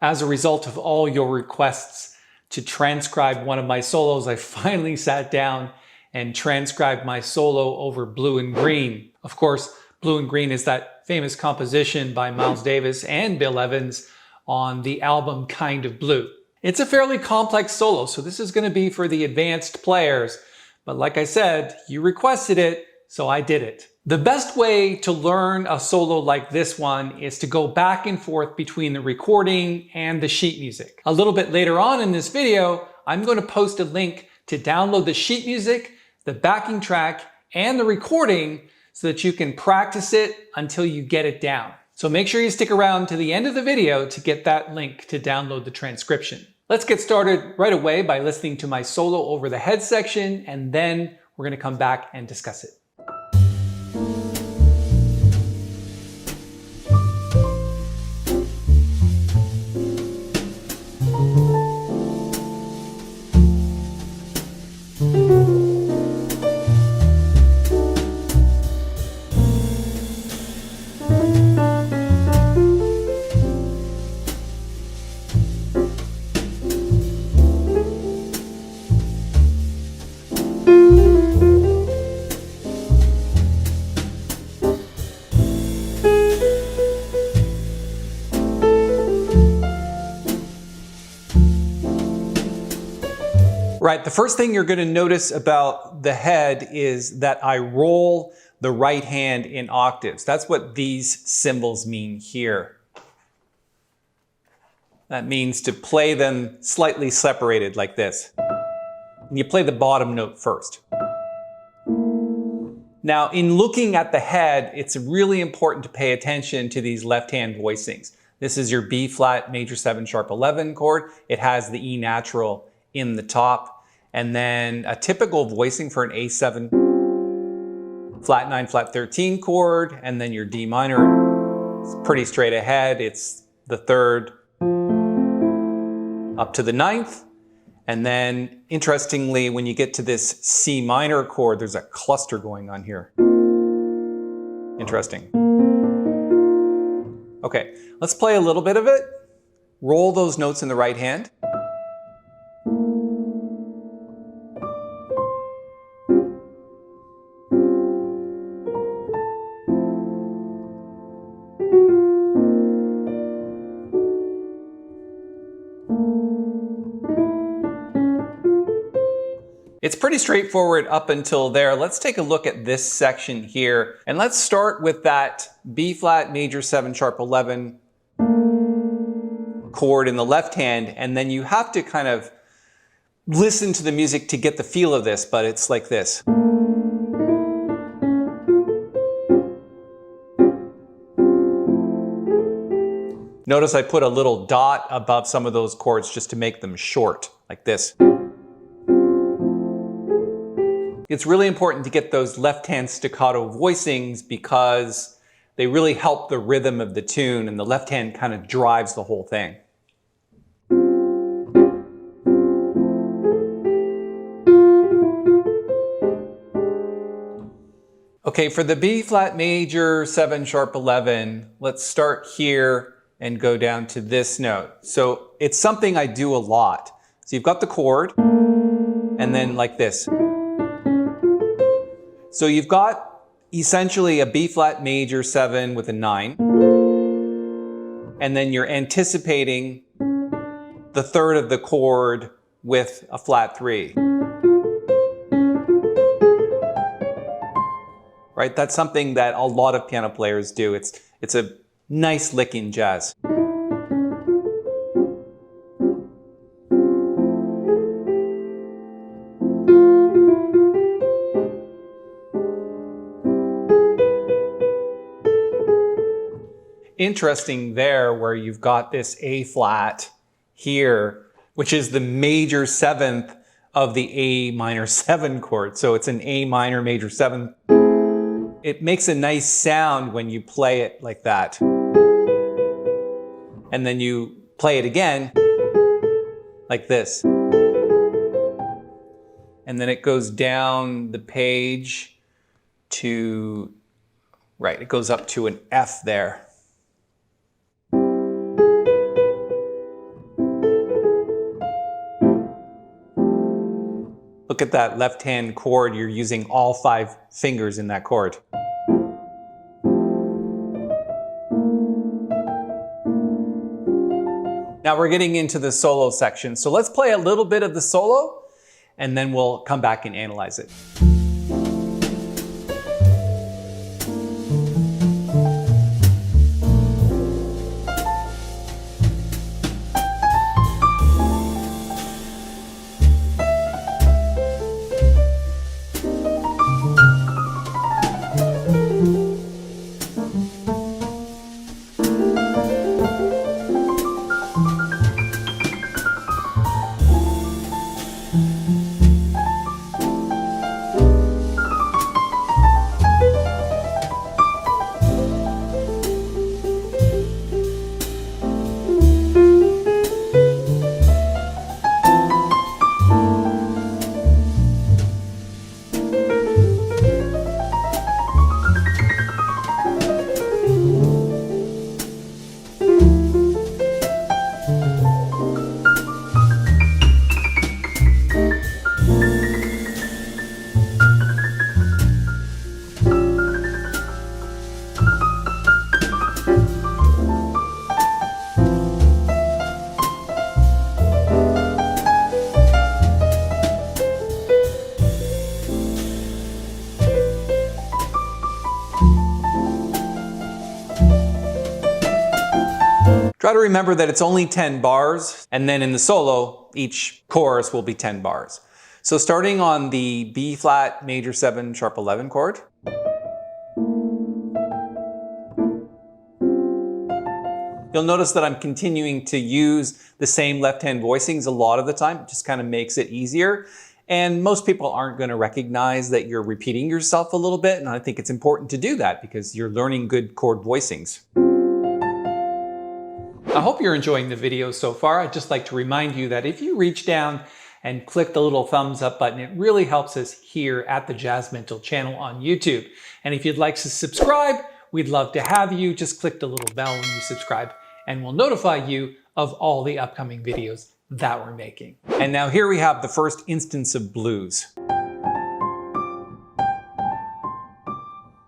As a result of all your requests to transcribe one of my solos, I finally sat down and transcribed my solo over Blue and Green. Of course, Blue and Green is that famous composition by Miles Davis and Bill Evans on the album Kind of Blue. It's a fairly complex solo, so this is going to be for the advanced players. But like I said, you requested it, so I did it. The best way to learn a solo like this one is to go back and forth between the recording and the sheet music. A little bit later on in this video, I'm going to post a link to download the sheet music, the backing track, and the recording so that you can practice it until you get it down. So make sure you stick around to the end of the video to get that link to download the transcription. Let's get started right away by listening to my solo over the head section, and then we're going to come back and discuss it. Right, the first thing you're going to notice about the head is that I roll the right hand in octaves. That's what these symbols mean here. That means to play them slightly separated like this. And you play the bottom note first. Now, in looking at the head, it's really important to pay attention to these left-hand voicings. This is your B flat major 7 sharp 11 chord. It has the E natural in the top. And then a typical voicing for an A7 flat 9 flat 13 chord, and then your D minor. It's pretty straight ahead. It's the 3rd up to the 9th. And then interestingly, when you get to this C minor chord, there's a cluster going on here. Interesting. Okay, let's play a little bit of it. Roll those notes in the right hand. It's pretty straightforward up until there. Let's take a look at this section here. And let's start with that B flat major 7 sharp 11 chord in the left hand. And then you have to kind of listen to the music to get the feel of this, but it's like this. Notice I put a little dot above some of those chords just to make them short, like this. It's really important to get those left-hand staccato voicings because they really help the rhythm of the tune, and the left hand kind of drives the whole thing. Okay, for the B flat major 7 sharp 11, let's start here and go down to this note. So it's something I do a lot. So you've got the chord, and then like this. So you've got essentially a B flat major 7 with a 9. And then you're anticipating the 3rd of the chord with a flat 3. Right? That's something that a lot of piano players do. It's a nice lick in jazz. Interesting there where you've got this A flat here, which is the major 7th of the A minor 7 chord. So it's an A minor major 7. It makes a nice sound when you play it like that. And then you play it again like this. And then it goes down the page to, right, it goes up to an F there. Look at that left-hand chord. You're using all 5 fingers in that chord. Now we're getting into the solo section. So let's play a little bit of the solo and then we'll come back and analyze it. Try to remember that it's only 10 bars, and then in the solo, each chorus will be 10 bars. So starting on the B flat major 7 sharp 11 chord, you'll notice that I'm continuing to use the same left-hand voicings a lot of the time. It just kind of makes it easier. And most people aren't going to recognize that you're repeating yourself a little bit, and I think it's important to do that because you're learning good chord voicings. I hope you're enjoying the video so far. I'd just like to remind you that if you reach down and click the little thumbs up button, it really helps us here at the JazzMentl channel on YouTube. And if you'd like to subscribe, we'd love to have you. Just click the little bell when you subscribe and we'll notify you of all the upcoming videos that we're making. And now here we have the first instance of blues.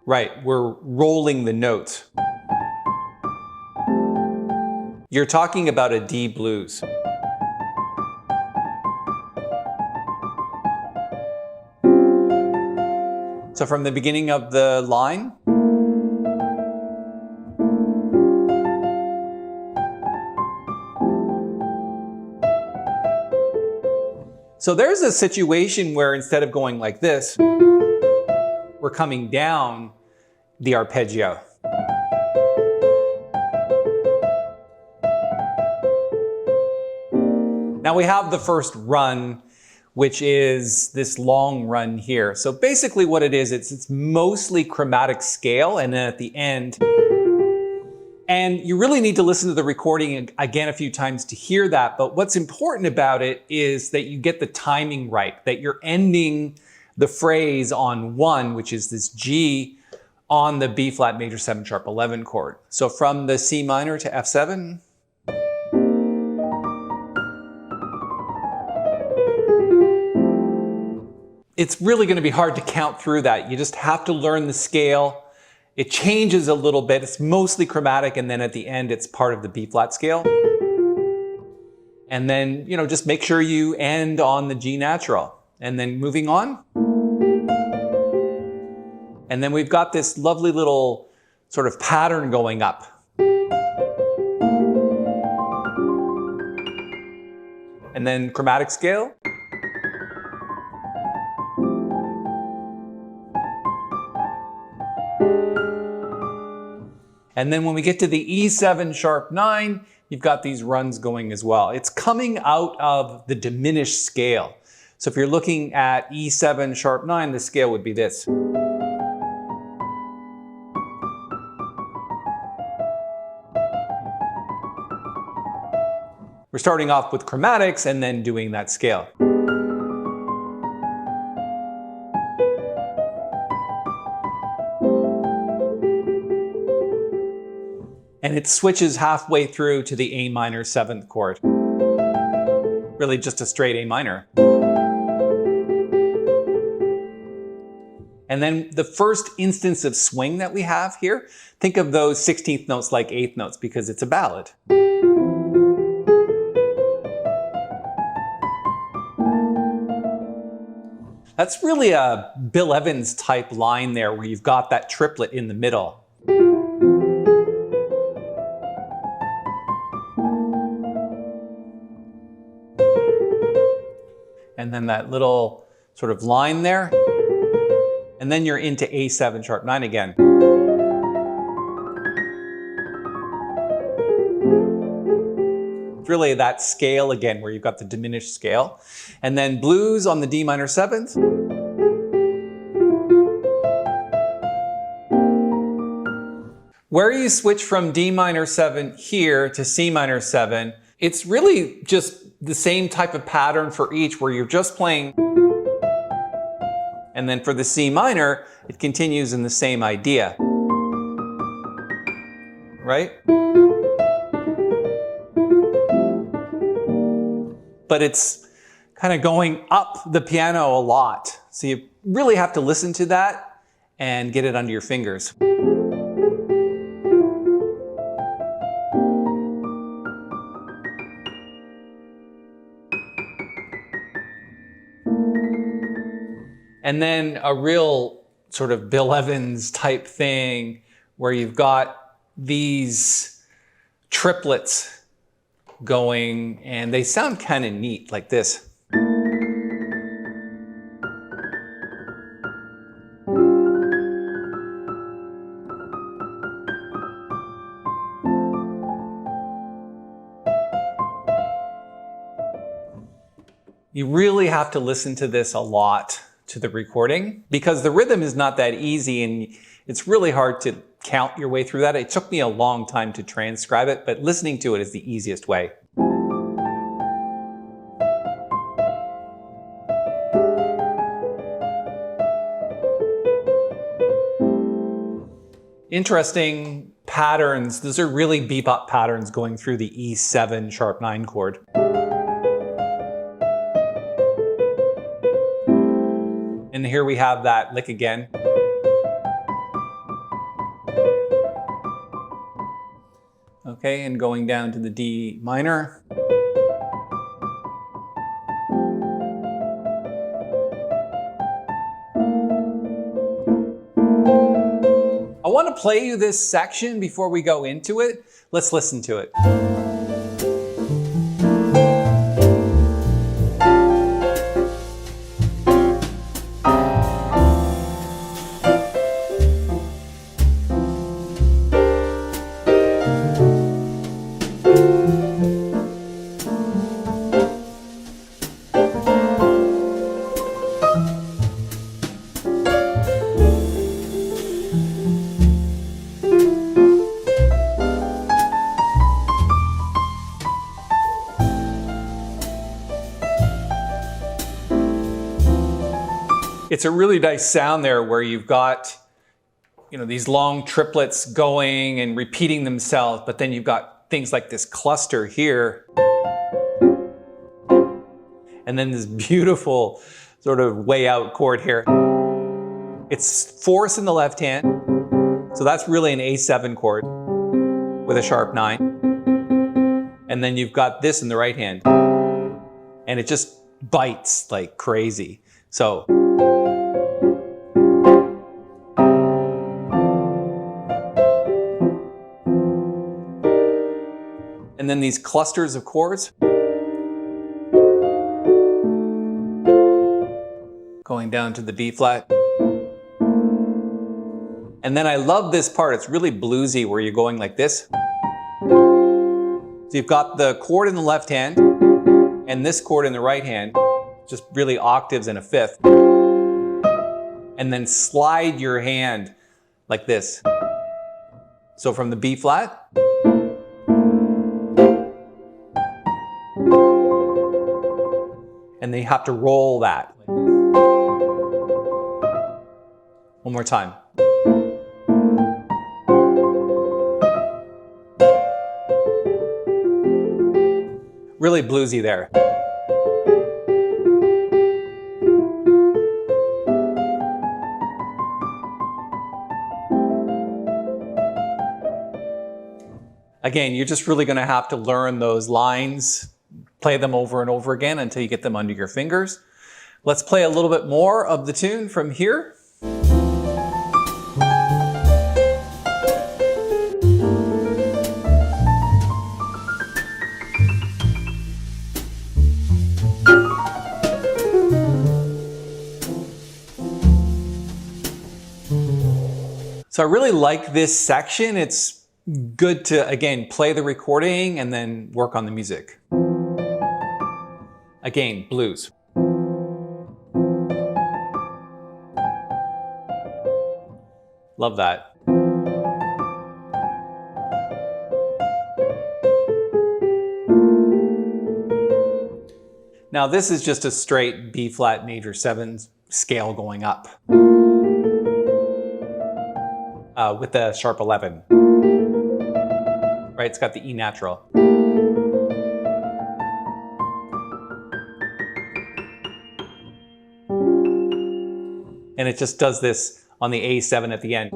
Right, we're rolling the notes. You're talking about a D blues. So from the beginning of the line, so there's a situation where instead of going like this, we're coming down the arpeggio. Now we have the first run, which is this long run here. So basically what it is, it's mostly chromatic scale, and then at the end, and you really need to listen to the recording again a few times to hear that. But what's important about it is that you get the timing right, that you're ending the phrase on 1, which is this G, on the B flat major 7 sharp 11 chord. So from the C minor to F7, it's really going to be hard to count through that. You just have to learn the scale. It changes a little bit. It's mostly chromatic, and then at the end, it's part of the B flat scale. And then, just make sure you end on the G natural. And then moving on. And then we've got this lovely little sort of pattern going up. And then chromatic scale. And then when we get to the E7 sharp 9, you've got these runs going as well. It's coming out of the diminished scale. So if you're looking at E7 sharp 9, the scale would be this. We're starting off with chromatics and then doing that scale. And it switches halfway through to the A minor 7th chord. Really just a straight A minor. And then the first instance of swing that we have here, think of those 16th notes like 8th notes because it's a ballad. That's really a Bill Evans type line there where you've got that triplet in the middle. And then that little sort of line there. And then you're into A7 sharp 9 again. It's really that scale again where you've got the diminished scale. And then blues on the D minor 7th. Where you switch from D minor 7 here to C minor 7, it's really just the same type of pattern for each where you're just playing. And then for the C minor, it continues in the same idea. Right? But it's kind of going up the piano a lot. So you really have to listen to that and get it under your fingers. And then a real sort of Bill Evans type thing where you've got these triplets going and they sound kind of neat like this. You really have to listen to this a lot to the recording because the rhythm is not that easy and it's really hard to count your way through that. It took me a long time to transcribe it, but listening to it is the easiest way. Interesting patterns. Those are really bebop patterns going through the E7 sharp 9 chord. And here we have that lick again. Okay, and going down to the D minor. I want to play you this section before we go into it. Let's listen to it. It's a really nice sound there where you've got, these long triplets going and repeating themselves, but then you've got things like this cluster here. And then this beautiful sort of way out chord here. It's fourths in the left hand. So that's really an A7 chord with a sharp 9. And then you've got this in the right hand. And it just bites like crazy. So. And then these clusters of chords. Going down to the B flat. And then I love this part. It's really bluesy where you're going like this. So you've got the chord in the left hand and this chord in the right hand, just really octaves and a fifth. And then slide your hand like this. So from the B flat. And then you have to roll that. One more time. Really bluesy there. Again, you're just really going to have to learn those lines, play them over and over again until you get them under your fingers. Let's play a little bit more of the tune from here. So I really like this section. It's good to, again, play the recording and then work on the music. Again, blues. Love that. Now this is just a straight B flat major 7 scale going up. With the sharp 11. Right, it's got the E natural. And it just does this on the A7 at the end.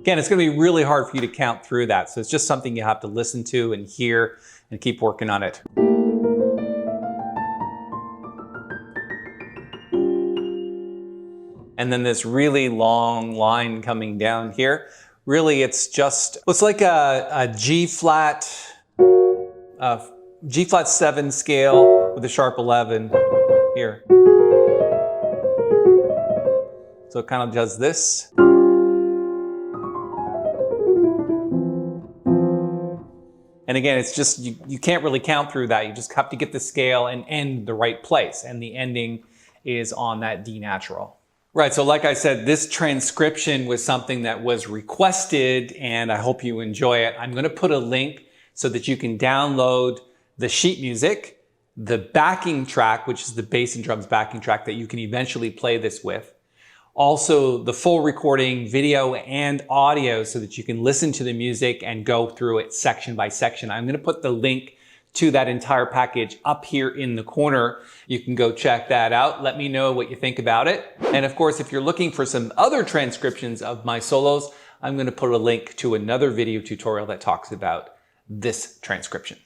Again, it's going to be really hard for you to count through that, so it's just something you have to listen to and hear and keep working on it. And then this really long line coming down here. Really, it's just, it's like a G flat 7 scale with a sharp 11 here. So it kind of does this. And again, it's just, you can't really count through that. You just have to get the scale and end the right place. And the ending is on that D natural. Right, so like I said, this transcription was something that was requested and I hope you enjoy it. I'm going to put a link so that you can download the sheet music, the backing track, which is the bass and drums backing track that you can eventually play this with. Also the full recording, video and audio so that you can listen to the music and go through it section by section. I'm going to put the link to that entire package up here in the corner. You can go check that out. Let me know what you think about it. And of course, if you're looking for some other transcriptions of my solos, I'm going to put a link to another video tutorial that talks about this transcription.